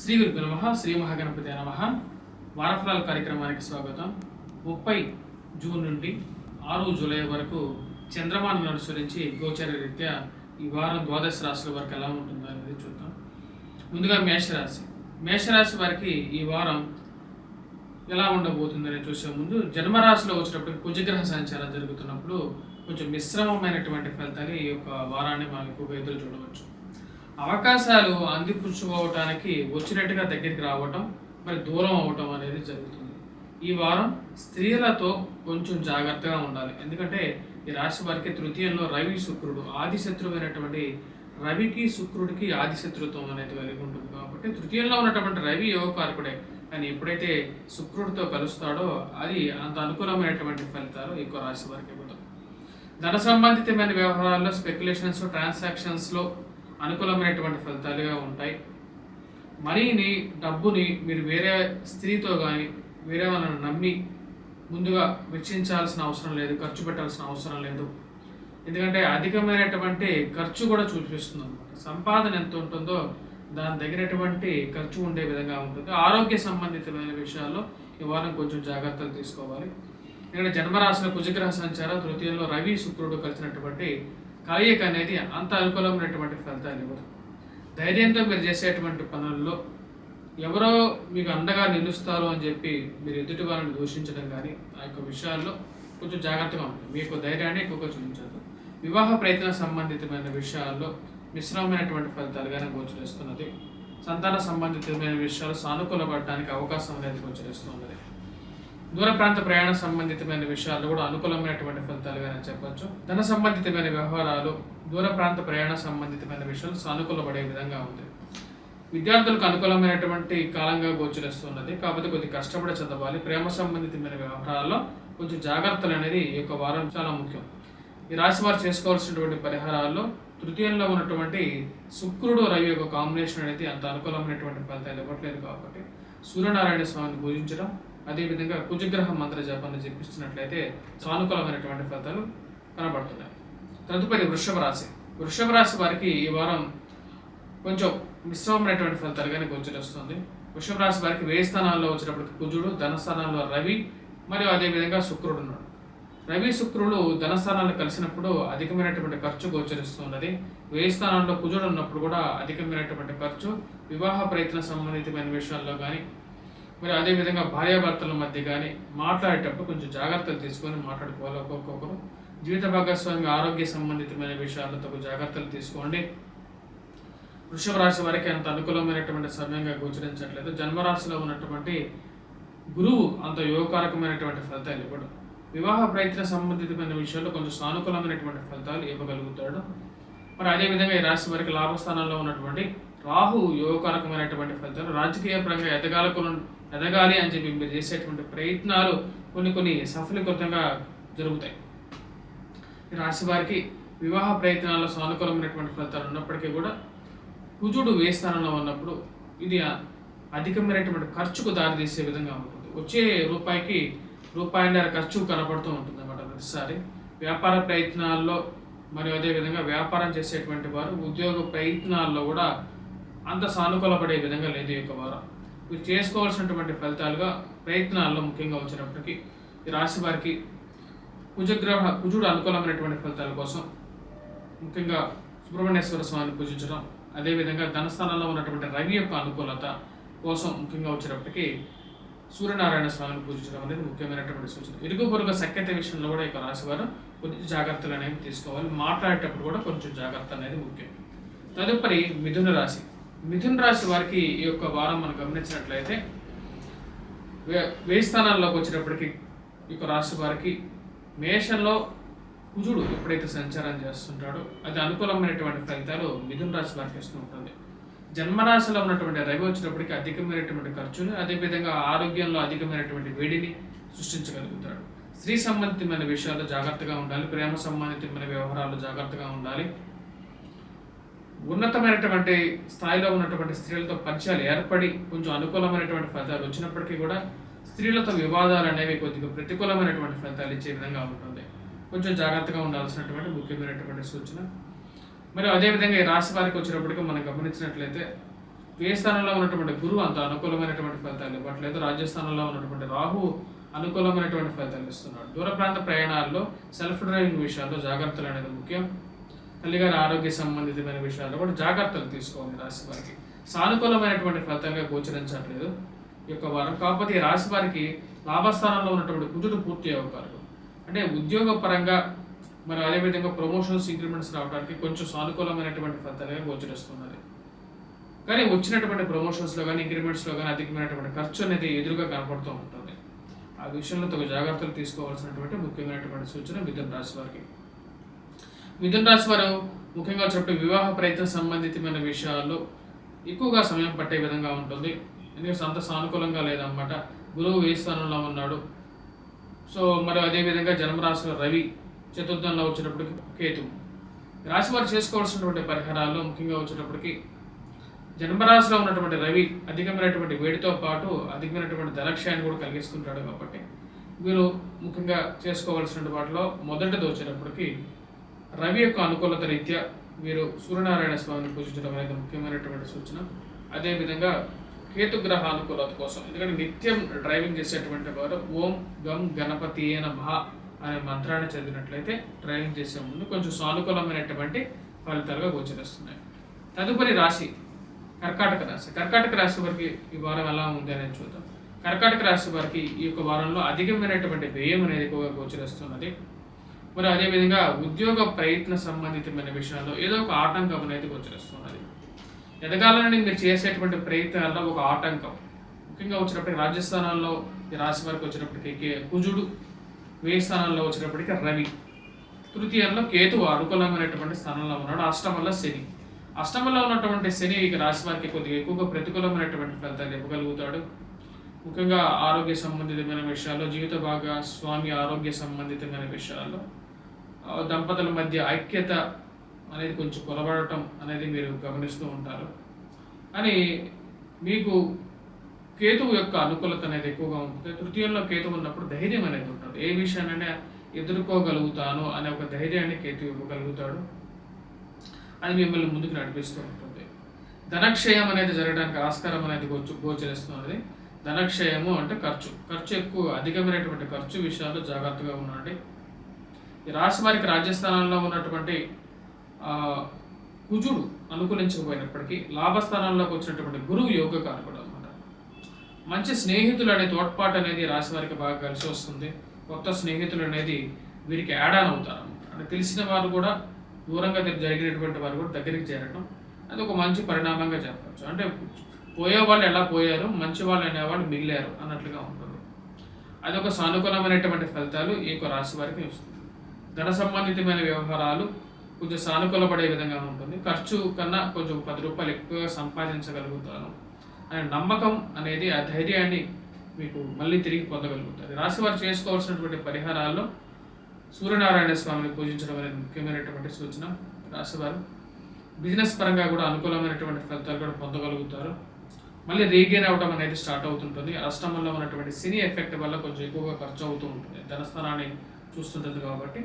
శ్రీ గురుభ్యో నమః. శ్రీ మహాగణపతి నమః. వారఫలాల కార్యక్రమానికి స్వాగతం. 30 జూన్ నుండి 6 జూలై వరకు చంద్రమానం అనుసరించి గోచర రీత్యా ఈ వారం ద్వాదశ రాశుల వరకు ఎలా ఉంటుందో అనేది చూద్దాం. ముందుగా మేషరాశి వారికి ఈ వారం ఎలా ఉండబోతుందని చూసే ముందు జన్మరాశిలో వచ్చినప్పుడు కుజగ్రహ సంచారం జరుగుతున్నప్పుడు కొంచెం మిశ్రమమైనటువంటి ఫలితాలు ఈ యొక్క వారాన్ని మనం ఎక్కువగా ఎదురు చూడవచ్చు. అవకాశాలు అందిపుచ్చుకోవటానికి వచ్చినట్టుగా దగ్గరికి రావటం, మరి దూరం అవ్వటం అనేది జరుగుతుంది. ఈ వారం స్త్రీలతో కొంచెం జాగ్రత్తగా ఉండాలి. ఎందుకంటే ఈ రాశి వారికి తృతీయంలో రవి శుక్రుడు ఆదిశత్రువైనటువంటి రవికి శుక్రుడికి ఆదిశత్రుత్వం అనేది కలిగి ఉంటుంది. కాబట్టి తృతీయంలో ఉన్నటువంటి రవి యోగకారకుడే, కానీ ఎప్పుడైతే శుక్రుడితో కలుస్తాడో అది అంత అనుకూలమైనటువంటి ఫలితాలు ఈ రాశి వారికి ఇవ్వదు. ధన సంబంధితమైన వ్యవహారాల్లో స్పెక్యులేషన్స్, ట్రాన్సాక్షన్స్లో అనుకూలమైనటువంటి ఫలితాలుగా ఉంటాయి. మనీని, డబ్బుని మీరు వేరే స్త్రీతో కానీ వేరే వాళ్ళని నమ్మి ముందుగా వెచ్చించాల్సిన అవసరం లేదు, ఖర్చు పెట్టాల్సిన అవసరం లేదు. ఎందుకంటే అధికమైనటువంటి ఖర్చు కూడా చూపిస్తుంది అనమాట. సంపాదన ఎంత ఉంటుందో దాని దగ్గరటువంటి ఖర్చు ఉండే విధంగా ఉంటుంది. ఆరోగ్య సంబంధితమైన విషయాల్లో ఈ వారం కొంచెం జాగ్రత్తలు తీసుకోవాలి. ఎందుకంటే జన్మరాశిలో కుజగ్రహ సంచారం తృతీయంలో రవి శుక్రుడు కలిసినటువంటి కలయిక అనేది అంత అనుకూలమైనటువంటి ఫలితాలు ఇవ్వదు. ధైర్యంతో మీరు చేసేటువంటి పనుల్లో ఎవరో మీకు అండగా నిలుస్తారు అని చెప్పి మీరు ఎదుటి వారిని దూషించడం కానీ ఆ యొక్క విషయాల్లో కొంచెం జాగ్రత్తగా ఉంటుంది. మీకు ధైర్యాన్ని ఎక్కువగా చూపించదు. వివాహ ప్రయత్న సంబంధితమైన విషయాల్లో మిశ్రమమైనటువంటి ఫలితాలుగానే గోచరిస్తున్నది. సంతాన సంబంధితమైన విషయాలు సానుకూలపడడానికి అవకాశం అనేది గోచరిస్తున్నది. దూర ప్రాంత ప్రయాణ సంబంధితమైన విషయాలు కూడా అనుకూలమైనటువంటి ఫలితాలుగానే చెప్పచ్చు. ధన సంబంధితమైన వ్యవహారాలు, దూర ప్రాంత ప్రయాణ సంబంధితమైన విషయాలు సానుకూలపడే విధంగా ఉంది. విద్యార్థులకు అనుకూలమైనటువంటి కాలంగా గోచరిస్తున్నది. కాకపోతే కొద్దిగా కష్టపడి చదవాలి. ప్రేమ సంబంధితమైన వ్యవహారాల్లో కొంచెం జాగ్రత్తలు అనేది ఈ యొక్క వారం చాలా ముఖ్యం. ఈ రాశి వారు చేసుకోవాల్సినటువంటి పరిహారాల్లో తృతీయంలో ఉన్నటువంటి శుక్రుడు రవి యొక్క కాంబినేషన్ అనేది అంత అనుకూలమైనటువంటి ఫలితాలు ఇవ్వట్లేదు. కాబట్టి సూర్యనారాయణ స్వామిని పూజించడం, అదేవిధంగా కుజగ్రహ మంత్ర జపాన్ని జపిస్తున్నట్లయితే సానుకూలమైనటువంటి ఫలితాలు కనబడుతున్నాయి. తదుపరి వృషభ రాశి వారికి ఈ వారం కొంచెం మిశ్రమమైనటువంటి ఫలితాలుగానే గోచరిస్తుంది. వృషభ రాశి వారికి వ్యయ స్థానాల్లో వచ్చినప్పటికీ కుజుడు, ధనస్థానాల్లో రవి మరియు అదేవిధంగా శుక్రుడు ఉన్నాడు. రవి శుక్రుడు ధనస్థానాలు కలిసినప్పుడు అధికమైనటువంటి ఖర్చు గోచరిస్తున్నది. వ్యయ స్థానాల్లో కుజుడు ఉన్నప్పుడు కూడా అధికమైనటువంటి ఖర్చు, వివాహ ప్రయత్న సంబంధితమైన విషయాల్లో కానీ మరి అదేవిధంగా భార్యాభర్తల మధ్య కానీ మాట్లాడేటప్పుడు కొంచెం జాగ్రత్తలు తీసుకొని మాట్లాడుకోవాలి. ఒక్కొక్కరు జీవిత భాగస్వామి ఆరోగ్య సంబంధితమైన విషయాలతో జాగ్రత్తలు తీసుకోండి. వృషభ రాశి వారికి అంత అనుకూలమైనటువంటి సమయంగా గోచరించట్లేదు. జన్మరాశిలో ఉన్నటువంటి గురువు అంత యోగకారకమైనటువంటి ఫలితాలు ఇవ్వడం. వివాహ ప్రయత్న సంబంధితమైన విషయాల్లో కొంచెం సానుకూలమైనటువంటి ఫలితాలు ఇవ్వగలుగుతాడు. మరి అదేవిధంగా ఈ రాశి వారికి లాభస్థానంలో ఉన్నటువంటి రాహు యోగకారకమైనటువంటి ఫలితాలు. రాజకీయ పరంగా ఎదగాలి అని చెప్పి మీరు చేసేటువంటి ప్రయత్నాలు కొన్ని సఫలీకృతంగా జరుగుతాయి. ఈ రాశి వారికి వివాహ ప్రయత్నాల్లో సానుకూలమైనటువంటి ఫలితాలు ఉన్నప్పటికీ కూడా కుజుడు వ్యయ స్థానంలో ఉన్నప్పుడు ఇది అధికమైనటువంటి ఖర్చుకు దారితీసే విధంగా ఉంటుంది. వచ్చే రూపాయిన్నర ఖర్చు కనబడుతూ ఉంటుంది అన్నమాట ప్రతిసారి. వ్యాపార ప్రయత్నాల్లో మరియు అదేవిధంగా వ్యాపారం చేసేటువంటి వారు ఉద్యోగ ప్రయత్నాల్లో కూడా అంత సానుకూలపడే విధంగా లేదు ఈ యొక్క వారం. మీరు చేసుకోవాల్సినటువంటి ఫలితాలుగా ప్రయత్నాల్లో ముఖ్యంగా వచ్చినప్పటికీ ఈ రాశి వారికి కుజుడు అనుకూలమైనటువంటి ఫలితాల కోసం ముఖ్యంగా సుబ్రహ్మణ్యేశ్వర స్వామిని పూజించడం, అదేవిధంగా ధనస్థానంలో ఉన్నటువంటి రవి యొక్క అనుకూలత కోసం ముఖ్యంగా వచ్చేటప్పటికీ సూర్యనారాయణ స్వామిని పూజించడం అనేది ముఖ్యమైనటువంటి సూచన. ఇరుగు పొరుగు సఖ్యత విషయంలో కూడా ఈ రాశి వారు కొంచెం జాగ్రత్తలు అనేవి తీసుకోవాలి. మాట్లాడేటప్పుడు కూడా కొంచెం జాగ్రత్త అనేది ముఖ్యం. తదుపరి మిథున రాశి వారికి ఈ యొక్క వారం మనం గమనించినట్లయితే వ్యయ స్థానాల్లోకి వచ్చేటప్పటికి ఈ రాశి వారికి మేషంలో కుజుడు ఎప్పుడైతే సంచారం చేస్తుంటాడో అది అనుకూలమైనటువంటి ఫలితాలు మిథున రాశి వారికి ఇస్తూ ఉంటుంది. జన్మరాశిలో ఉన్నటువంటి రవి వచ్చినప్పటికీ అధికమైనటువంటి ఖర్చులు, అదేవిధంగా ఆరోగ్యంలో అధికమైనటువంటి వేడిని సృష్టించగలుగుతాడు. స్త్రీ సంబంధితమైన విషయాల్లో జాగ్రత్తగా ఉండాలి. ప్రేమ సంబంధితమైన వ్యవహారాల్లో జాగ్రత్తగా ఉండాలి. ఉన్నతమైనటువంటి స్థాయిలో ఉన్నటువంటి స్త్రీలతో పరిచయాలు ఏర్పడి కొంచెం అనుకూలమైనటువంటి ఫలితాలు వచ్చినప్పటికీ కూడా స్త్రీలతో వివాదాలు అనేవి కొద్దిగా ప్రతికూలమైనటువంటి ఫలితాలు ఇచ్చే విధంగా ఉంటుంది. కొంచెం జాగ్రత్తగా ఉండాల్సినటువంటి ముఖ్యమైనటువంటి సూచన. మరి అదేవిధంగా ఈ రాశి వారికి వచ్చినప్పటికీ మనం గమనించినట్లయితే వ్యయ స్థానంలో ఉన్నటువంటి గురువు అంత అనుకూలమైనటువంటి ఫలితాలు ఇవ్వట్లేదు. రాజ్యస్థానంలో ఉన్నటువంటి రాహు అనుకూలమైనటువంటి ఫలితాలు ఇస్తున్నాడు. దూర ప్రాంత ప్రయాణాల్లో సెల్ఫ్ డ్రైవింగ్ విషయాల్లో జాగ్రత్తలు అనేది ముఖ్యం. తల్లిగారి ఆరోగ్య సంబంధితమైన విషయాల్లో కూడా జాగ్రత్తలు తీసుకోవాలి. రాశి వారికి సానుకూలమైనటువంటి ఫలితాలుగా గోచరించట్లేదు ఈ యొక్క వారం. కాకపోతే ఈ రాశి వారికి లాభస్థానంలో ఉన్నటువంటి కుజుడు పూర్తి అవకాశం, అంటే ఉద్యోగ పరంగా మరి అదేవిధంగా ప్రమోషన్స్ ఇంక్రిమెంట్స్ రావడానికి కొంచెం సానుకూలమైనటువంటి ఫలితాలుగా గోచరిస్తున్నది. కానీ వచ్చినటువంటి ప్రమోషన్స్లో కానీ ఇంక్రిమెంట్స్లో కానీ అధికమైనటువంటి ఖర్చు అనేది ఎదురుగా కనపడుతూ ఉంటుంది. ఆ విషయంలో తగు జాగ్రత్తలు తీసుకోవాల్సినటువంటి ముఖ్యమైనటువంటి సూచన మిథున రాశి వారికి. మిథున రాశి వారు ముఖ్యంగా చెప్పే వివాహ ప్రయత్న సంబంధితమైన విషయాల్లో ఎక్కువగా సమయం పట్టే విధంగా ఉంటుంది. ఎందుకంటే అంత సానుకూలంగా లేదన్నమాట. గురువు వ్యయ స్థానంలో ఉన్నాడు. సో మరి అదేవిధంగా జన్మరాశిలో రవి, చతుర్థంలో వచ్చేటప్పటికి కేతువు. రాశి వారు చేసుకోవాల్సినటువంటి పరిహారాల్లో ముఖ్యంగా వచ్చేటప్పటికి జన్మరాశిలో ఉన్నటువంటి రవి అధికమైనటువంటి వేడితో పాటు అధికమైనటువంటి ధనక్షయాన్ని కూడా కలిగిస్తుంటాడు. కాబట్టి వీరు ముఖ్యంగా చేసుకోవాల్సిన వాటిలో మొదటిది వచ్చేటప్పటికి రవి యొక్క అనుకూలత రీత్యా వీరు సూర్యనారాయణ స్వామిని పూజించడం అనేది ముఖ్యమైనటువంటి సూచన. అదేవిధంగా కేతుగ్రహ అనుకూలత కోసం, ఎందుకంటే నిత్యం డ్రైవింగ్ చేసేటువంటి వారు ఓం గం గణపతి నమః అనే మంత్రాన్ని చదివినట్లయితే డ్రైవింగ్ చేసే ముందు కొంచెం సానుకూలమైనటువంటి ఫలితాలుగా గోచరిస్తున్నాయి. తదుపరి రాశి కర్కాటక రాశి. కర్కాటక రాశి వారికి ఈ వారం ఎలా ఉంది అనేది చూద్దాం. కర్కాటక రాశి వారికి ఈ యొక్క వారంలో అధికమైనటువంటి వ్యయం అనేది ఎక్కువగా గోచరిస్తున్నది. మరి అదేవిధంగా ఉద్యోగ ప్రయత్న సంబంధితమైన విషయాల్లో ఏదో ఒక ఆటంకం అనేది గోచరిస్తున్నది. ఎదగాలని మీరు చేసేటువంటి ప్రయత్నాల్లో ఒక ఆటంకం ముఖ్యంగా వచ్చినప్పటికీ రాజస్థానాల్లో ఈ రాశి వారికి వచ్చినప్పటికీ కుజుడు, వ్యయ స్థానంలో వచ్చినప్పటికీ రవి, తృతీయంలో కేతువు అనుకూలమైనటువంటి స్థానంలో ఉన్నాడు. అష్టమంలో శని. అష్టమంలో ఉన్నటువంటి శని ఇక రాశి వారికి కొద్దిగా ఎక్కువగా ప్రతికూలమైనటువంటి ఫలితాలు ఇవ్వగలుగుతాడు. ముఖ్యంగా ఆరోగ్య సంబంధితమైన విషయాల్లో, జీవిత భాగస్వామి ఆరోగ్య సంబంధితమైన విషయాల్లో, దంపతుల మధ్య ఐక్యత అనేది కొంచెం కొలబడటం అనేది మీరు గమనిస్తూ ఉంటారు. అని మీకు కేతువు యొక్క అనుకూలత అనేది ఎక్కువగా ఉంటుంది. తృతీయంలో కేతువు ఉన్నప్పుడు ధైర్యం అనేది ఉంటుంది. ఏ విషయాన్నైనా ఎదుర్కోగలుగుతాను అనే ఒక ధైర్యాన్ని కేతువు ఇవ్వగలుగుతాడు. అది మిమ్మల్ని ముందుకు నడిపిస్తూ ఉంటుంది. ధనక్షయం అనేది జరగడానికి ఆస్కారం అనేది గోచరిస్తున్నది. ధనక్షయము అంటే ఖర్చు ఎక్కువ, అధికమైనటువంటి ఖర్చు విషయాల్లో జాగ్రత్తగా ఉండండి. ఈ రాశి వారికి రాజ్యస్థానంలో ఉన్నటువంటి కుజుడు అనుకూలించకపోయినప్పటికీ లాభస్థానంలోకి వచ్చినటువంటి గురువు యోగకారకుడు అనమాట. మంచి స్నేహితులు అనే తోడ్పాటు అనేది రాశి వారికి బాగా కలిసి వస్తుంది. కొత్త స్నేహితులు అనేది వీరికి యాడ్ ఆన్ అవుతారు అనమాట. అంటే తెలిసిన వారు కూడా దూరంగా జరిగినటువంటి వారు కూడా దగ్గరికి చేరడం అది ఒక మంచి పరిణామంగా చెప్పచ్చు. అంటే పోయేవాళ్ళు ఎలా పోయారు, మంచి వాళ్ళు అనేవాళ్ళు మిగిలారు అన్నట్లుగా ఉంటుంది. అదొక సానుకూలమైనటువంటి ఫలితాలు ఈ యొక్క రాశి వారికి వస్తుంది. ధన సంబంధితమైన వ్యవహారాలు కొంచెం సానుకూలపడే విధంగా ఉంటుంది. ఖర్చు కన్నా కొంచెం 10 రూపాయలు ఎక్కువగా సంపాదించగలుగుతాను అనే నమ్మకం అనేది, ఆ ధైర్యాన్ని మీకు మళ్ళీ తిరిగి పొందగలుగుతారు. రాశి వారు చేసుకోవాల్సినటువంటి పరిహారాల్లో సూర్యనారాయణ స్వామిని పూజించడం అనేది ముఖ్యమైనటువంటి సూచన. రాశివారు బిజినెస్ పరంగా కూడా అనుకూలమైనటువంటి ఫలితాలు కూడా పొందగలుగుతారు. మళ్ళీ రీగెయిన్ అవ్వడం అనేది స్టార్ట్ అవుతుంటుంది. అష్టమంలో ఉన్నటువంటి శని ఎఫెక్ట్ వల్ల కొంచెం ఎక్కువగా ఖర్చు అవుతూ ఉంటుంది. ధనస్థానాన్ని చూస్తుంటుంది కాబట్టి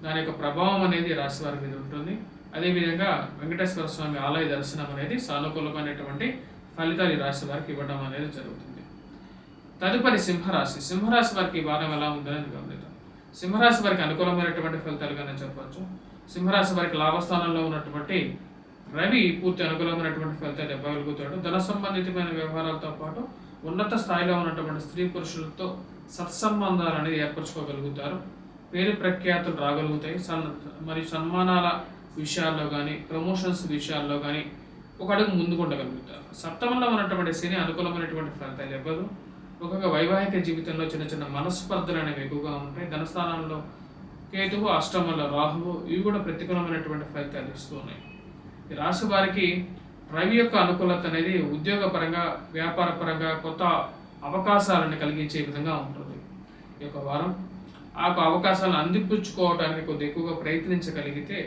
దాని యొక్క ప్రభావం అనేది రాశి వారి మీద ఉంటుంది. అదేవిధంగా వెంకటేశ్వర స్వామి ఆలయ దర్శనం అనేది సానుకూలమైనటువంటి ఫలితాలు ఈ రాశి వారికి ఇవ్వడం అనేది జరుగుతుంది. తదుపరి సింహరాశి. సింహరాశి వారికి ఈ వారం ఎలా ఉందనేది గమనిద్దాం. సింహరాశి వారికి అనుకూలమైనటువంటి ఫలితాలుగానే చెప్పవచ్చు. సింహరాశి వారికి లాభస్థానంలో ఉన్నటువంటి రవి పూర్తి అనుకూలమైనటువంటి ఫలితాలు ఇవ్వగలుగుతాడు. ధన సంబంధితమైన వ్యవహారాలతో పాటు ఉన్నత స్థాయిలో ఉన్నటువంటి స్త్రీ పురుషులతో సత్సంబంధాలు అనేది ఏర్పరచుకోగలుగుతారు. పేరు ప్రఖ్యాతులు రాగలుగుతాయి. మరియు సన్మానాల విషయాల్లో కానీ, ప్రమోషన్స్ విషయాల్లో కానీ ఒక అడుగు ముందుకు ఉండగలుగుతారు. సప్తమంలో ఉన్నటువంటి శని అనుకూలమైనటువంటి ఫలితాలు ఇవ్వదు. ముఖ్యంగా వైవాహిక జీవితంలో చిన్న చిన్న మనస్పర్ధలు అనేవి ఎక్కువగా ఉంటాయి. ధనస్థానంలో కేతువు, అష్టమంలో రాహువు, ఇవి కూడా ప్రతికూలమైనటువంటి ఫలితాలు ఇస్తూ ఉన్నాయి. ఈ రాశి వారికి రవి యొక్క అనుకూలత అనేది ఉద్యోగపరంగా, వ్యాపార పరంగా కొత్త అవకాశాలను కలిగించే విధంగా ఉంటుంది. ఈ యొక్క వారం ఆ అవకాశాలను అందిపుచ్చుకోవడానికి కొద్దిగా ఎక్కువగా ప్రయత్నించగలిగితే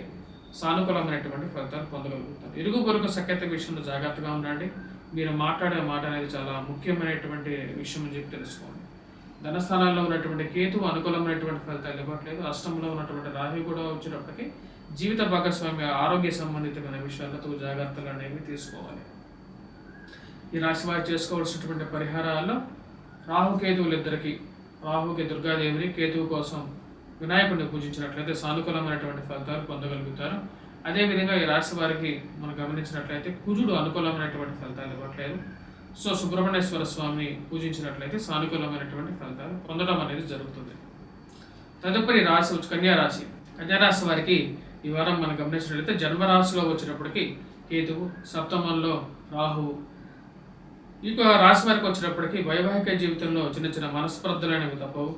సానుకూలమైనటువంటి ఫలితాలు పొందగలుగుతారు. ఇరుగు పొరుగు సఖ్యత విషయంలో జాగ్రత్తగా ఉండండి. మీరు మాట్లాడే మాట అనేది చాలా ముఖ్యమైనటువంటి విషయం అని చెప్పి తెలుసుకోండి. ధనస్థానాల్లో ఉన్నటువంటి కేతువు అనుకూలమైనటువంటి ఫలితాలు ఇవ్వట్లేదు. అష్టంలో ఉన్నటువంటి రాహు కూడా వచ్చేటప్పటికి జీవిత భాగస్వామి ఆరోగ్య సంబంధితమైన విషయాలతో జాగ్రత్తలు అనేవి తీసుకోవాలి. ఈ రాశి వారు చేసుకోవాల్సినటువంటి పరిహారాల్లో రాహుకేతువులిద్దరికి, రాహుకి దుర్గాదేవిని, కేతువు కోసం వినాయకుడిని పూజించినట్లయితే సానుకూలమైనటువంటి ఫలితాలు పొందగలుగుతారు. అదేవిధంగా ఈ రాశి వారికి మనం గమనించినట్లయితే కుజుడు అనుకూలమైనటువంటి ఫలితాలు ఇవ్వట్లేదు. సో సుబ్రహ్మణ్యేశ్వర స్వామిని పూజించినట్లయితే సానుకూలమైనటువంటి ఫలితాలు పొందడం అనేది జరుగుతుంది. తదుపరి రాశి కన్యారాశి. కన్యారాశి వారికి ఈ వారం మనం గమనించినట్లయితే జన్మరాశిలో వచ్చినప్పటికీ కేతువు, సప్తమంలో రాహువు. ఇక రాశి వారికి వచ్చినప్పటికీ వైవాహిక జీవితంలో చిన్న చిన్న మనస్పర్ధలు అనేవి తప్పవు.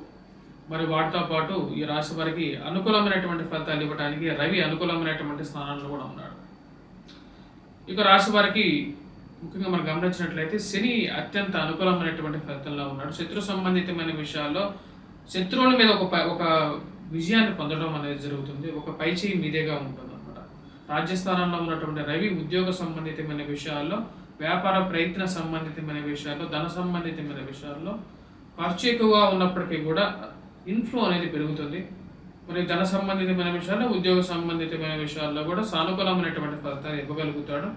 మరి వాటితో పాటు ఈ రాశి వారికి అనుకూలమైనటువంటి ఫలితాలు ఇవ్వడానికి రవి అనుకూలమైనటువంటి స్థానంలో కూడా ఉన్నాడు. ఇక రాశి వారికి ముఖ్యంగా మనం గమనించినట్లయితే శని అత్యంత అనుకూలమైనటువంటి ఫలితంలో ఉన్నాడు. శత్రు సంబంధితమైన విషయాల్లో శత్రువుల మీద ఒక విజయాన్ని పొందడం అనేది జరుగుతుంది. ఒక పైచేయి మీదేగా ఉంటుంది అనమాట. రాజ్యస్థానంలో ఉన్నటువంటి రవి ఉద్యోగ సంబంధితమైన విషయాల్లో, వ్యాపార ప్రయత్న సంబంధితమైన విషయాల్లో, ధన సంబంధితమైన విషయాల్లో ఖర్చు ఎక్కువగా ఉన్నప్పటికీ కూడా ఇన్ఫ్లో అనేది పెరుగుతుంది. మరి ధన సంబంధితమైన విషయాల్లో, ఉద్యోగ సంబంధితమైన విషయాల్లో కూడా సానుకూలమైనటువంటి ఫలితాలు ఇవ్వగలుగుతాడు.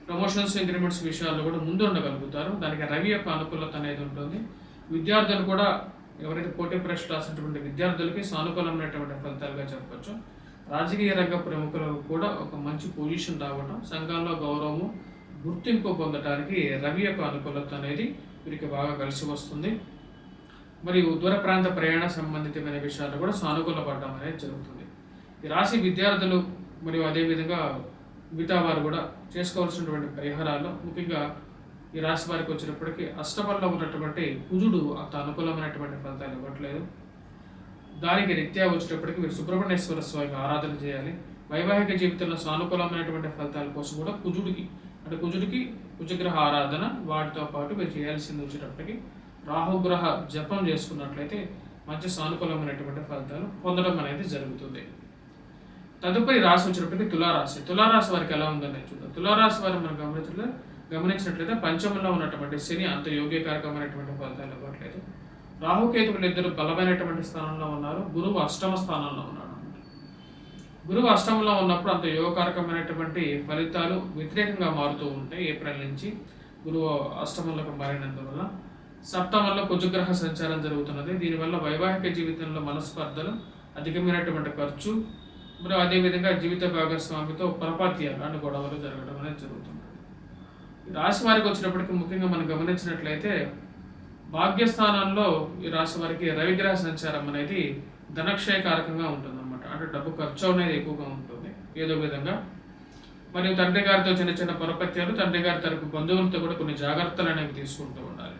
ప్రమోషన్స్, ఇంక్రిమెంట్స్ విషయాల్లో కూడా ముందు ఉండగలుగుతారు. దానికి రవి యొక్క అనుకూలత అనేది ఉంటుంది. విద్యార్థులు కూడా ఎవరైతే పోటీ పరీక్ష రాసినటువంటి విద్యార్థులకి సానుకూలమైనటువంటి ఫలితాలుగా చెప్పవచ్చు. రాజకీయ రంగ ప్రముఖులకు కూడా ఒక మంచి పొజిషన్ రావడం, సంఘంలో గౌరవము, గుర్తింపు పొందడానికి రవి యొక్క అనుకూలత అనేది వీరికి బాగా కలిసి వస్తుంది. మరియు దూర ప్రాంత ప్రయాణ సంబంధితమైన విషయాలు కూడా సానుకూలపడడం అనేది జరుగుతుంది. ఈ రాశి విద్యార్థులు మరియు అదేవిధంగా మిగతా వారు కూడా చేసుకోవాల్సినటువంటి పరిహారాలు, ముఖ్యంగా ఈ రాశి వారికి వచ్చినప్పటికీ అష్టమంలో ఉన్నటువంటి కుజుడు అంత అనుకూలమైనటువంటి ఫలితాలు ఇవ్వట్లేదు. దానికి రీత్యా వచ్చేటప్పటికి మీరు సుబ్రహ్మణ్యేశ్వర స్వామికి ఆరాధన చేయాలి. వైవాహిక జీవితంలో సానుకూలమైనటువంటి ఫలితాల కోసం కూడా కుజుడికి కుజగ్రహ ఆరాధన, వాటితో పాటు మీరు చేయాల్సింది వచ్చేటప్పటికి రాహుగ్రహ జపం చేసుకున్నట్లయితే మంచి సానుకూలమైనటువంటి ఫలితాలు పొందడం అనేది జరుగుతుంది. తదుపరి రాశి వచ్చినప్పటికీ తులారాశి. తులారాశి వారికి ఎలా ఉందని చూద్దాం. తులారాశి వారు మనం గమనించినట్లయితే పంచమంలో ఉన్నటువంటి శని అంత యోగ్యకారకమైనటువంటి ఫలితాలు ఇవ్వట్లేదు. రాహుకేతువులు ఇద్దరు బలమైనటువంటి స్థానంలో ఉన్నారు. గురువు అష్టమ స్థానంలో ఉన్నాడు. గురువు అష్టమంలో ఉన్నప్పుడు అంత యోగకారకమైనటువంటి ఫలితాలు వ్యతిరేకంగా మారుతూ ఉంటాయి. ఏప్రిల్ నుంచి గురువు అష్టమంలోకి మారినందువల్ల సప్తమంలో కుజగ్రహ సంచారం జరుగుతున్నది. దీనివల్ల వైవాహిక జీవితంలో మనస్పర్ధలు, అధికమైనటువంటి ఖర్చు, మరియు అదేవిధంగా జీవిత భాగస్వామితో పొరపాత్యాలు గొడవలు జరగడం అనేది జరుగుతుంది. ఈ రాశి వారికి వచ్చినప్పటికీ ముఖ్యంగా మనం గమనించినట్లయితే భాగ్యస్థానంలో ఈ రాశి వారికి రవిగ్రహ సంచారం అనేది ధనక్షయకారకంగా ఉంటుంది అన్నమాట. అంటే డబ్బు ఖర్చు అనేది ఎక్కువగా ఉంటుంది ఏదో విధంగా. మరియు తండ్రి గారితో చిన్న చిన్న పొరపత్యాలు, తండ్రి గారి తరపు బంధువులతో కూడా కొన్ని జాగ్రత్తలు అనేవి తీసుకుంటూ ఉండాలి.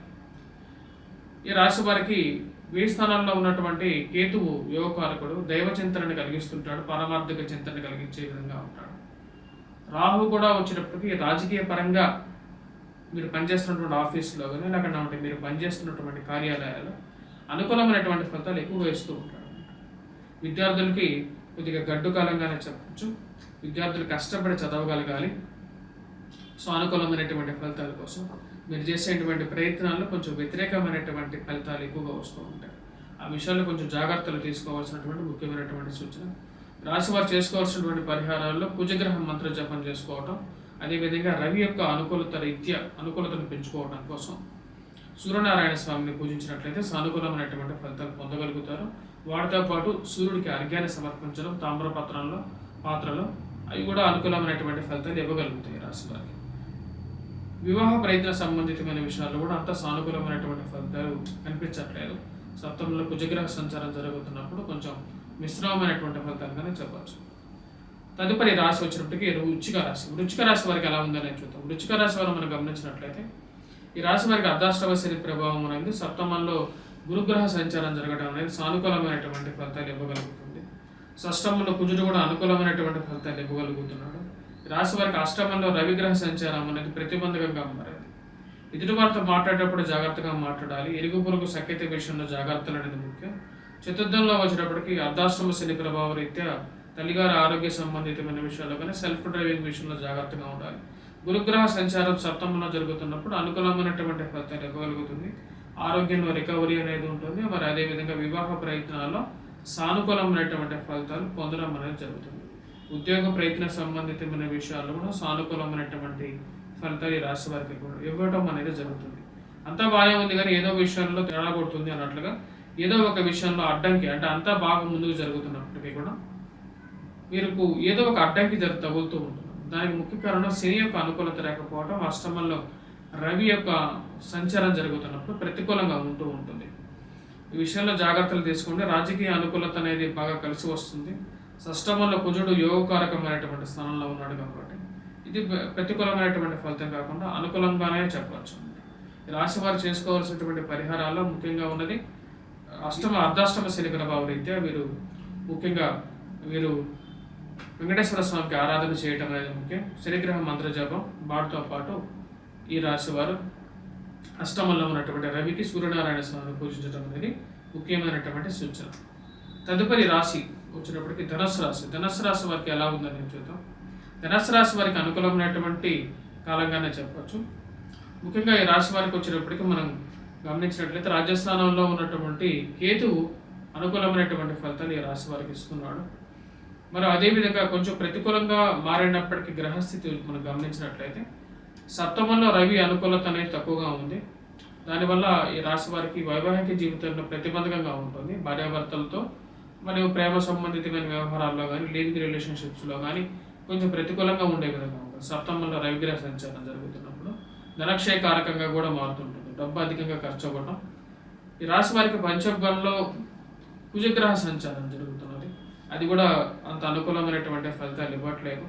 ఈ రాశి వారికి వ్యయ స్థానంలో ఉన్నటువంటి కేతువు యోగకారకుడు, దైవ చింతనని కలిగిస్తుంటాడు, పారమార్థిక చింతన కలిగించే విధంగా ఉంటాడు. రాహు కూడా వచ్చినప్పటికీ రాజకీయ పరంగా మీరు పనిచేస్తున్నటువంటి ఆఫీసులో కానీ లేకపోతే మీరు పనిచేస్తున్నటువంటి కార్యాలయాలు అనుకూలమైనటువంటి ఫలితాలు ఎక్కువగా ఇస్తూ ఉంటాడు. విద్యార్థులకి కొద్దిగా గడ్డు కాలంగానే చెప్పచ్చు. విద్యార్థులు కష్టపడి చదవగలగాలి. సో అనుకూలమైనటువంటి ఫలితాల కోసం మీరు చేసేటువంటి ప్రయత్నాల్లో కొంచెం వ్యతిరేకమైనటువంటి ఫలితాలు ఎక్కువగా వస్తూ ఉంటాయి. ఆ విషయాల్లో కొంచెం జాగ్రత్తలు తీసుకోవాల్సినటువంటి ముఖ్యమైనటువంటి సూచన. రాశి వారు చేసుకోవాల్సినటువంటి పరిహారాల్లో కుజగ్రహం మంత్ర జపం చేసుకోవటం, అదేవిధంగా రవి యొక్క అనుకూలతను పెంచుకోవడం కోసం సూర్యనారాయణ స్వామిని పూజించినట్లయితే సానుకూలమైనటువంటి ఫలితాలు పొందగలుగుతారు. వాటితో పాటు సూర్యుడికి అర్ఘ్యాన్ని సమర్పించడం పాత్రలో అవి కూడా అనుకూలమైనటువంటి ఫలితాలు ఇవ్వగలుగుతాయి. రాశి వారికి వివాహ ప్రయత్న సంబంధితమైన విషయాల్లో కూడా అంత సానుకూలమైనటువంటి ఫలితాలు కనిపించట్లేదు. సప్తమంలో కుజగ్రహ సంచారం జరుగుతున్నప్పుడు కొంచెం మిశ్రమమైనటువంటి ఫలితాలుగానే చెప్పచ్చు. తదుపరి రాశి వచ్చినప్పటికీ వృశ్చిక రాశి. వృశ్చిక రాశి వారికి ఎలా ఉందని చూద్దాం. వృశ్చిక రాశి వారు మనం గమనించినట్లయితే ఈ రాశి వారికి అర్ధాష్టమ శని ప్రభావం అనేది సప్తమంలో గురుగ్రహ సంచారం జరగడం అనేది సానుకూలమైనటువంటి ఫలితాలు ఇవ్వగలుగుతుంది. షష్టమంలో కుజుడు కూడా అనుకూలమైనటువంటి ఫలితాలు ఇవ్వగలుగుతున్నాడు. రాశి వారికి అష్టమంలో రవిగ్రహ సంచారం అనేది ప్రతిబంధకంగా మారింది. ఎదుటి వారితో మాట్లాడేటప్పుడు జాగ్రత్తగా మాట్లాడాలి. ఇరుగు పొరుగు సఖ్యత విషయంలో జాగ్రత్తలు అనేది ముఖ్యం. చతుర్థంలో వచ్చినప్పటికీ అర్ధాష్టమ శని ప్రభావ రీత్యా తల్లిగారి ఆరోగ్య సంబంధితమైన విషయాల్లో కానీ సెల్ఫ్ డ్రైవింగ్ విషయంలో జాగ్రత్తగా ఉండాలి. గురుగ్రహ సంచారం సప్తమంలో జరుగుతున్నప్పుడు అనుకూలమైనటువంటి ఫలితాలు ఇవ్వగలుగుతుంది. ఆరోగ్యంలో రికవరీ అనేది ఉంటుంది. మరి అదేవిధంగా వివాహ ప్రయత్నాల్లో సానుకూలమైనటువంటి ఫలితాలు పొందడం అనేది జరుగుతుంది. ఉద్యోగ ప్రయత్న సంబంధితమైన విషయాల్లో కూడా సానుకూలమైనటువంటి ఫలితాలు ఈ రాశి వారికి కూడా ఇవ్వటం అనేది జరుగుతుంది. అంతా బాగానే ఉంది కానీ ఏదో విషయంలో తేడా కొడుతుంది అన్నట్లుగా ఏదో ఒక విషయంలో అడ్డంకి, అంటే అంతా బాగా ముందుకు జరుగుతున్నప్పటికీ కూడా వీరికి ఏదో ఒక అడ్డంకి తగులుతూ ఉంటుంది. దానికి ముఖ్య కారణం శని యొక్క అనుకూలత లేకపోవడం, అష్టమంలో రవి యొక్క సంచారం జరుగుతున్నప్పుడు ప్రతికూలంగా ఉంటూ ఉంటుంది. ఈ విషయంలో జాగ్రత్తలు తీసుకుంటే రాజకీయ అనుకూలత అనేది బాగా కలిసి వస్తుంది. షష్టమంలో కుజుడు యోగకారకమైనటువంటి స్థానంలో ఉన్నాడు కాబట్టి ఇది ప్రతికూలమైనటువంటి ఫలితం కాకుండా అనుకూలంగానే చెప్పవచ్చు. ఈ రాశి వారు చేసుకోవాల్సినటువంటి పరిహారాల్లో ముఖ్యంగా ఉన్నది అర్ధాష్టమ శని ప్రభావ రీత్యా ముఖ్యంగా వీరు వెంకటేశ్వర స్వామికి ఆరాధన చేయటం అనేది ముఖ్యం. శనిగ్రహ మంత్ర జపం వాటితో పాటు ఈ రాశి వారు అష్టమంలో ఉన్నటువంటి రవికి సూర్యనారాయణ స్వామిని పూజించడం అనేది ముఖ్యమైనటువంటి సూచన. తదుపరి రాశి వచ్చినప్పటికీ ధనుస్సు రాశి. ధనుస్సు రాశి వారికి ఎలా ఉందని చూద్దాం. ధనుస్సు రాశి వారికి అనుకూలమైనటువంటి కాలంగానే చెప్పవచ్చు. ముఖ్యంగా ఈ రాశి వారికి వచ్చినప్పటికీ మనం గమనించినట్లయితే రాజస్థానంలో ఉన్నటువంటి కేతువు అనుకూలమైనటువంటి ఫలితాలు ఈ రాశి వారికి ఇస్తున్నాడు. మరి అదేవిధంగా కొంచెం ప్రతికూలంగా మారినప్పటికీ గ్రహస్థితి మనం గమనించినట్లయితే సప్తమంలో రవి అనుకూలత అనేది తక్కువగా ఉంది. దానివల్ల ఈ రాశి వారికి వైవాహిక జీవితంలో ప్రతిబంధకంగా ఉంటుంది. భార్యాభర్తలతో మరియు ప్రేమ సంబంధితమైన వ్యవహారాల్లో కానీ లివింగ్ రిలేషన్షిప్స్లో కానీ కొంచెం ప్రతికూలంగా ఉండే విధంగా ఉంటుంది. సప్తమంలో రవిగ్రహ సంచారం జరుగుతున్నప్పుడు ధనక్షయకారకంగా కూడా మారుతుంటుంది. డబ్బు అధికంగా ఖర్చు అవ్వడం. ఈ రాశి వారికి పంచభంలో కుజగ్రహ సంచారం జరుగుతున్నది. అది కూడా అంత అనుకూలమైనటువంటి ఫలితాలు ఇవ్వట్లేదు.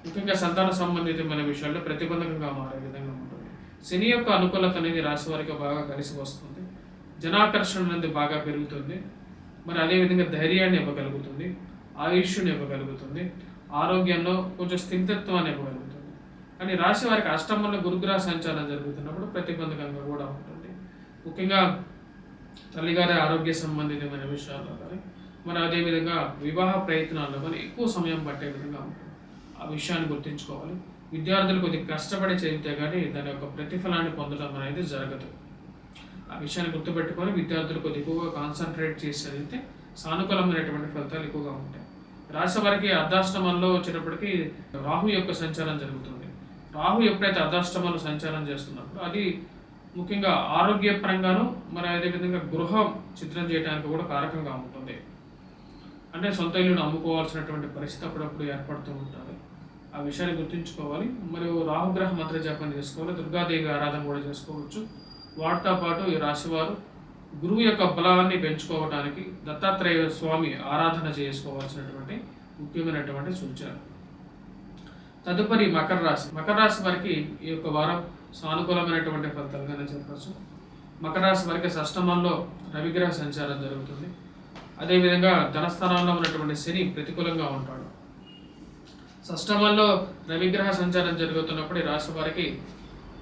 ముఖ్యంగా సంతాన సంబంధితమైన విషయాల్లో ప్రతిబంధకంగా మారే విధంగా ఉంటుంది. శని యొక్క అనుకూలత అనేది రాశి వారికి బాగా కలిసి వస్తుంది. జనాకర్షణ అనేది బాగా పెరుగుతుంది. మరి అదేవిధంగా ధైర్యాన్ని ఇవ్వగలుగుతుంది, ఆయుష్ని ఇవ్వగలుగుతుంది, ఆరోగ్యంలో కొంచెం స్థిరత్వాన్ని ఇవ్వగలుగుతుంది. కానీ రాశి వారికి అష్టమంలో గురుగ్రహ సంచారం జరుగుతున్నప్పుడు ప్రతిబంధకంగా కూడా ఉంటుంది. ముఖ్యంగా తల్లిగారి ఆరోగ్య సంబంధితమైన విషయాల్లో కానీ మరి అదేవిధంగా వివాహ ప్రయత్నాల్లో కానీ ఎక్కువ సమయం పట్టే విధంగా ఉంటుంది. ఆ విషయాన్ని గుర్తుంచుకోవాలి. విద్యార్థులు కొద్దిగా కష్టపడి చదివితే కానీ దాని యొక్క ప్రతిఫలాన్ని పొందడం అనేది జరగదు. ఆ విషయాన్ని గుర్తుపెట్టుకొని విద్యార్థులు కొద్దిగా ఎక్కువగా కాన్సన్ట్రేట్ చేసి చదివితే సానుకూలమైనటువంటి ఫలితాలు ఎక్కువగా ఉంటాయి. రాశి వారికి అర్ధాష్టమంలో వచ్చేటప్పటికి రాహు యొక్క సంచారం జరుగుతుంది. రాహు ఎప్పుడైతే అర్ధాష్టమంలో సంచారం చేస్తున్నప్పుడు అది ముఖ్యంగా ఆరోగ్యపరంగాను మరి అదేవిధంగా గృహం చిత్రం చేయడానికి కూడా కారకంగా ఉంటుంది. అంటే సొంత ఇల్లును అమ్ముకోవాల్సినటువంటి పరిస్థితి అప్పుడప్పుడు ఏర్పడుతూ ఉంటుంది. ఆ విషయాన్ని గుర్తుంచుకోవాలి. మరియు రాహుగ్రహ మంత్ర జపం చేసుకోవాలి. దుర్గాదేవి ఆరాధన కూడా చేసుకోవచ్చు. వాటితో పాటు ఈ రాశివారు గురువు యొక్క బలాన్ని పెంచుకోవడానికి దత్తాత్రేయ స్వామి ఆరాధన చేసుకోవాల్సినటువంటి ముఖ్యమైనటువంటి సూచన. తదుపరి మకర రాశి. మకర రాశి వారికి ఈ యొక్క వారం సానుకూలమైనటువంటి ఫలితాలుగానే చెప్పచ్చు. మకర రాశి వారికి షష్టమంలో రవిగ్రహ సంచారం జరుగుతుంది. అదేవిధంగా ధనస్థానంలో ఉన్నటువంటి శని ప్రతికూలంగా ఉంటాడు. షష్టమంలో రవిగ్రహ సంచారం జరుగుతున్నప్పుడు ఈ రాశి వారికి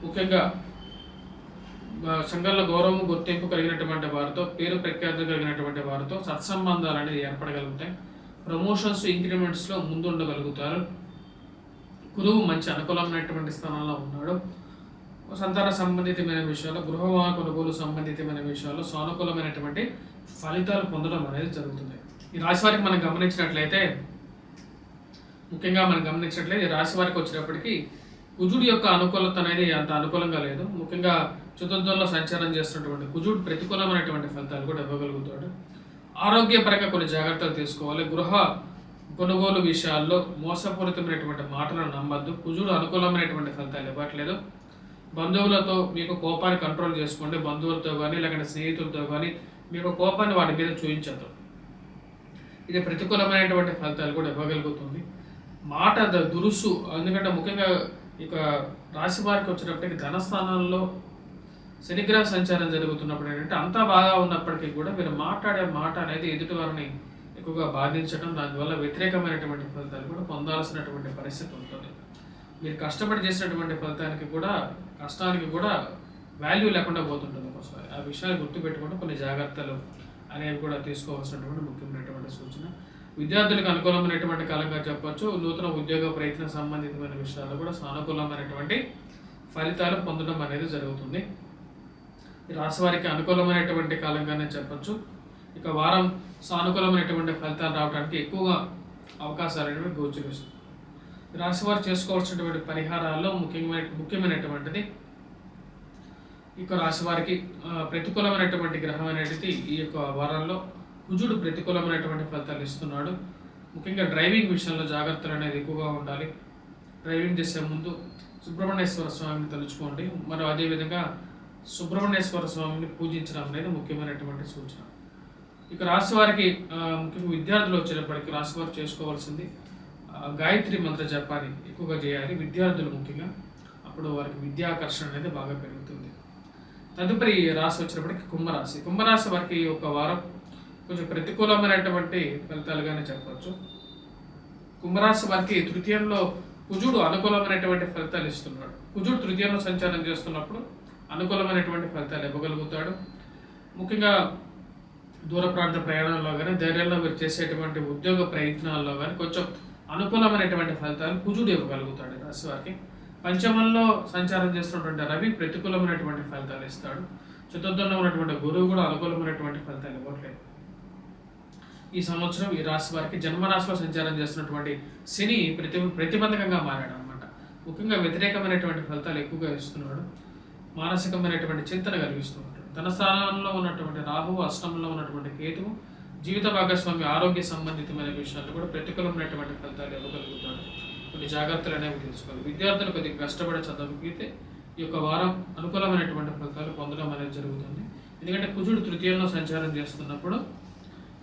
ముఖ్యంగా సంఘంలో గౌరవం గుర్తింపు కలిగినటువంటి వారితో, పేరు ప్రఖ్యాతి కలిగినటువంటి వారితో సత్సంబంధాలు అనేది ఏర్పడగలుగుతాయి. ప్రమోషన్స్, ఇంక్రిమెంట్స్లో ముందుండగలుగుతారు. గురువు మంచి అనుకూలమైనటువంటి స్థానంలో ఉన్నాడు. సంతాన సంబంధితమైన విషయాల్లో, గృహ కొనుగోలు సంబంధితమైన విషయాల్లో సానుకూలమైనటువంటి ఫలితాలు పొందడం అనేది జరుగుతుంది. ఈ రాశి వారికి మనం గమనించినట్లయితే ఈ రాశి వారికి వచ్చేటప్పటికి కుజుడు యొక్క అనుకూలత అనేది అంత అనుకూలంగా లేదు. ముఖ్యంగా చతుర్థంలో సంచారం చేస్తున్నటువంటి కుజుడు ప్రతికూలమైనటువంటి ఫలితాలు కూడా ఇవ్వగలుగుతాడు. ఆరోగ్యపరంగా కొన్ని జాగ్రత్తలు తీసుకోవాలి. గృహ కొనుగోలు విషయాల్లో మోసపూరితమైనటువంటి మాటలను నమ్మద్దు. కుజుడు అనుకూలమైనటువంటి ఫలితాలు ఇవ్వట్లేదు. బంధువులతో మీకు కోపాన్ని కంట్రోల్ చేసుకోండి. బంధువులతో కానీ లేకపోతే స్నేహితులతో కానీ మీకు కోపాన్ని వాటి మీద చూపించద్దు. ఇది ప్రతికూలమైనటువంటి ఫలితాలు కూడా ఇవ్వగలుగుతుంది. మాట దురుసు, ఎందుకంటే ముఖ్యంగా ఇక రాశి వారికి వచ్చినప్పటికీ ధనస్థానాల్లో శనిగ్రహ సంచారం జరుగుతున్నప్పుడు ఏంటంటే అంతా బాగా ఉన్నప్పటికీ కూడా మీరు మాట్లాడే మాట అనేది ఎదుటి వారిని ఎక్కువగా బాధించడం, దానివల్ల వ్యతిరేకమైనటువంటి ఫలితాలు కూడా పొందాల్సినటువంటి పరిస్థితి ఉంటుంది. మీరు కష్టపడి చేసినటువంటి కష్టానికి కూడా వాల్యూ లేకుండా పోతుంటుంది ఒకసారి. ఆ విషయాన్ని గుర్తుపెట్టుకుంటే కొన్ని జాగ్రత్తలు అనేవి కూడా తీసుకోవాల్సినటువంటి ముఖ్యమైనటువంటి సూచన. విద్యార్థులకు అనుకూలమైనటువంటి కాలంగా చెప్పవచ్చు. నూతన ఉద్యోగ ప్రయత్న సంబంధితమైన విషయాల్లో కూడా సానుకూలమైనటువంటి ఫలితాలు పొందడం అనేది జరుగుతుంది. ఈ రాశి వారికి అనుకూలమైనటువంటి కాలంగానే చెప్పచ్చు. ఇక వారం సానుకూలమైనటువంటి ఫలితాలు రావడానికి ఎక్కువగా అవకాశాలు అనేవి గోచరిస్తుంది. రాశివారు చేసుకోవాల్సినటువంటి పరిహారాల్లో ముఖ్యమైనటువంటిది ఈ యొక్క రాశివారికి ప్రతికూలమైనటువంటి గ్రహం అనేది ఈ యొక్క వారంలో కుజుడు ప్రతికూలమైనటువంటి ఫలితాలు ఇస్తున్నాడు. ముఖ్యంగా డ్రైవింగ్ విషయంలో జాగ్రత్తలు అనేది ఎక్కువగా ఉండాలి. డ్రైవింగ్ చేసే ముందు సుబ్రహ్మణ్యేశ్వర స్వామిని తలుచుకోండి. మరియు అదేవిధంగా సుబ్రహ్మణ్యేశ్వర స్వామిని పూజించడం అనేది ముఖ్యమైనటువంటి సూచన. ఇక రాశివారికి ముఖ్యంగా విద్యార్థులు వచ్చేటప్పటికి రాశివారు చేసుకోవాల్సింది గాయత్రి మంత్ర జపాన్ని ఎక్కువగా చేయాలి విద్యార్థులు ముఖ్యంగా. అప్పుడు వారికి విద్యాకర్షణ అనేది బాగా పెరుగుతుంది. తదుపరి రాశి వచ్చినప్పటికీ కుంభరాశి. కుంభరాశి వారికి ఒక వారం కొంచెం ప్రతికూలమైనటువంటి ఫలితాలుగానే చెప్పవచ్చు. కుంభరాశి వారికి తృతీయంలో కుజుడు అనుకూలమైనటువంటి ఫలితాలు ఇస్తున్నాడు. కుజుడు తృతీయంలో సంచారం చేస్తున్నప్పుడు అనుకూలమైనటువంటి ఫలితాలు ఇవ్వగలుగుతాడు. ముఖ్యంగా దూర ప్రాంత ప్రయాణాల్లో కానీ ధైర్యంలో మీరు చేసేటువంటి ఉద్యోగ ప్రయత్నాల్లో కానీ కొంచెం అనుకూలమైనటువంటి ఫలితాలు కుజుడు ఇవ్వగలుగుతాడు రాశి వారికి. పంచమంలో సంచారం చేస్తున్నటువంటి రవి ప్రతికూలమైనటువంటి ఫలితాలు ఇస్తాడు. చతుర్థంలో ఉన్నటువంటి గురువు కూడా అనుకూలమైనటువంటి ఫలితాలు ఇవ్వట్లేదు. ఈ సంవత్సరం ఈ రాశి వారికి జన్మరాశిలో సంచారం చేస్తున్నటువంటి శని ప్రతిబంధకంగా మారాడు అనమాట. ముఖ్యంగా వ్యతిరేకమైనటువంటి ఫలితాలు ఎక్కువగా ఇస్తున్నాడు. మానసికమైనటువంటి చింతన కలిగిస్తూ ఉంటాడు. ధన స్థానంలో ఉన్నటువంటి రాహువు, అష్టమంలో ఉన్నటువంటి కేతువు జీవిత భాగస్వామి ఆరోగ్య సంబంధితమైన విషయాలు కూడా ప్రతికూలమైనటువంటి ఫలితాలు ఇవ్వగలుగుతాడు. కొన్ని జాగ్రత్తలు అనేవి తీసుకోవాలి. విద్యార్థులు కొద్దిగా కష్టపడి చదువుకితే ఈ యొక్క వారం అనుకూలమైనటువంటి ఫలితాలు పొందడం అనేది జరుగుతుంది. ఎందుకంటే కుజుడు తృతీయంలో సంచారం చేస్తున్నప్పుడు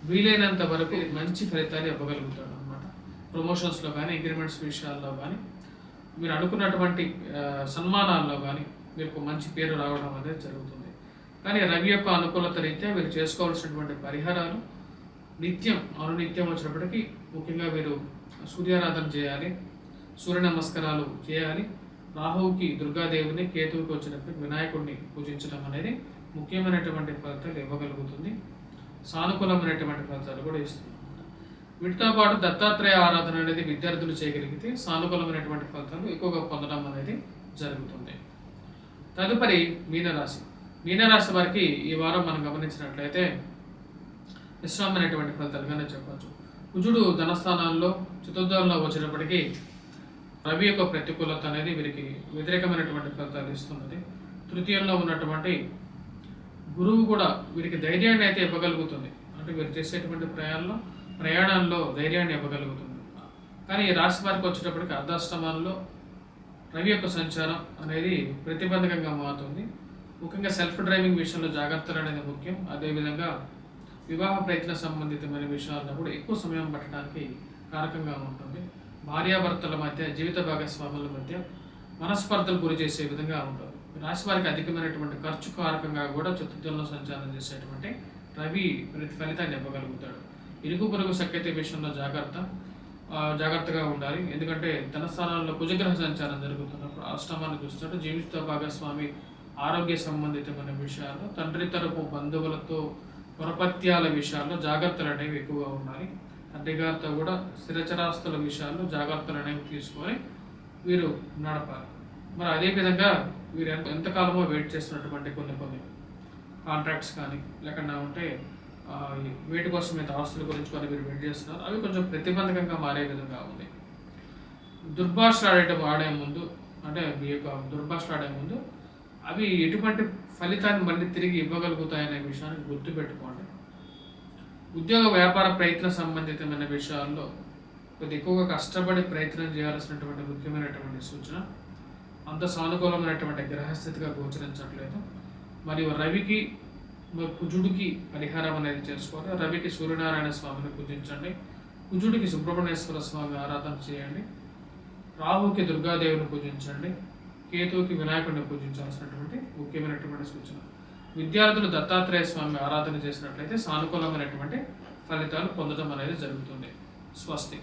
వీలైనంత వరకు మంచి ఫలితాలు ఇవ్వగలుగుతాడు అనమాట. ప్రమోషన్స్లో కానీ అగ్రిమెంట్స్ విషయాల్లో కానీ మీరు అనుకున్నటువంటి సన్మానాల్లో కానీ మీకు మంచి పేరు రావడం అనేది జరుగుతుంది. కానీ రవి యొక్క అనుకూలత రీత్యా మీరు చేసుకోవాల్సినటువంటి పరిహారాలు అనునిత్యం వచ్చినప్పటికీ ముఖ్యంగా మీరు సూర్యారాధన చేయాలి, సూర్య నమస్కారాలు చేయాలి. రాహువుకి దుర్గాదేవిని, కేతువుకి వచ్చినప్పటికీ వినాయకుడిని పూజించడం అనేది ముఖ్యమైనటువంటి ఫలితాలు ఇవ్వగలుగుతుంది. సానుకూలమైనటువంటి ఫలితాలు కూడా ఇస్తుంది. వీటితో పాటు దత్తాత్రేయ ఆరాధన అనేది విద్యార్థులు చేయగలిగితే సానుకూలమైనటువంటి ఫలితాలు ఎక్కువగా పొందడం అనేది జరుగుతుంది. తదుపరి మీనరాశి. మీనరాశి వారికి ఈ వారం మనం గమనించినట్లయితే మిశ్రమమైనటువంటి ఫలితాలుగానే చెప్పవచ్చు. కుజుడు ధనస్థానాల్లో చతుర్థంలో వచ్చినప్పటికీ రవి యొక్క ప్రతికూలత అనేది వీరికి వ్యతిరేకమైనటువంటి ఫలితాలు ఇస్తున్నది. తృతీయంలో ఉన్నటువంటి గురువు కూడా వీరికి ధైర్యాన్ని అయితే ఇవ్వగలుగుతుంది. అంటే వీరు చేసేటువంటి ప్రయాణాల్లో ధైర్యాన్ని ఇవ్వగలుగుతుంది. కానీ ఈ రాశి వారికి వచ్చేటప్పటికి అర్ధాష్టమాల్లో రవి యొక్క సంచారం అనేది ప్రతిబంధకంగా మారుతుంది. ముఖ్యంగా సెల్ఫ్ డ్రైవింగ్ విషయంలో జాగ్రత్తలు అనేది ముఖ్యం. అదేవిధంగా వివాహ ప్రయత్న సంబంధితమైన విషయాల్లో కూడా ఎక్కువ సమయం పట్టడానికి కారకంగా ఉంటుంది. భార్యాభర్తల మధ్య, జీవిత భాగస్వాముల మధ్య మనస్పర్ధలు గురి చేసే విధంగా ఉంటుంది. రాశి వారికి అధికమైనటువంటి ఖర్చు కారకంగా కూడా చతుర్థంలో సంచారం చేసేటువంటి రవి ఫలితాన్ని ఇవ్వగలుగుతాడు. ఇరుగు పొరుగు సఖ్యత విషయంలో జాగ్రత్తగా ఉండాలి. ఎందుకంటే ధనస్థానాల్లో కుజగ్రహ సంచారం జరుగుతున్నప్పుడు అష్టమాన్ని చూస్తాడు. జీవిత భాగస్వామి ఆరోగ్య సంబంధితమైన విషయాల్లో, తండ్రి తరపు బంధువులతో పొరపత్యాల విషయాల్లో జాగ్రత్తలు అనేవి ఎక్కువగా ఉండాలి. తండ్రి గారితో కూడా స్థిరచరాస్తుల విషయాల్లో జాగ్రత్తలు అనేవి తీసుకొని వీరు నడపాలి. మరి అదేవిధంగా వీరు ఎంతకాలమో వెయిట్ చేస్తున్నటువంటి కొన్ని కాంట్రాక్ట్స్ కానీ లేకుండా ఉంటే వీటి కోసం అయితే ఆస్తుల గురించి కొన్ని వీరు వెయిట్ చేస్తున్నారు. అవి కొంచెం ప్రతిబంధకంగా మారే విధంగా ఉంది. దుర్భాషలు ఆడే ముందు అంటే మీ యొక్క దుర్భాషలు ఆడే ముందు అవి ఎటువంటి ఫలితాన్ని మళ్ళీ తిరిగి ఇవ్వగలుగుతాయనే విషయాన్ని గుర్తుపెట్టుకోండి. ఉద్యోగ వ్యాపార ప్రయత్న సంబంధితమైన విషయాల్లో కొద్ది ఎక్కువగా కష్టపడి ప్రయత్నం చేయాల్సినటువంటి ముఖ్యమైనటువంటి సూచన. అంత సానుకూలమైనటువంటి గ్రహస్థితిగా గోచరించట్లేదు. మరియు రవికి కుజుడికి పరిహారం అనేది చేసుకోవాలి. రవికి సూర్యనారాయణ స్వామిని పూజించండి. కుజుడికి సుబ్రహ్మణ్యేశ్వర స్వామి ఆరాధన చేయండి. రాహుకి దుర్గాదేవిని పూజించండి. కేతువుకి వినాయకుడిని పూజించాల్సినటువంటి ముఖ్యమైనటువంటి సూచన. విద్యార్థులు దత్తాత్రేయ స్వామి ఆరాధన చేసినట్లయితే సానుకూలమైనటువంటి ఫలితాలు పొందడం అనేది జరుగుతుంది. స్వస్తి.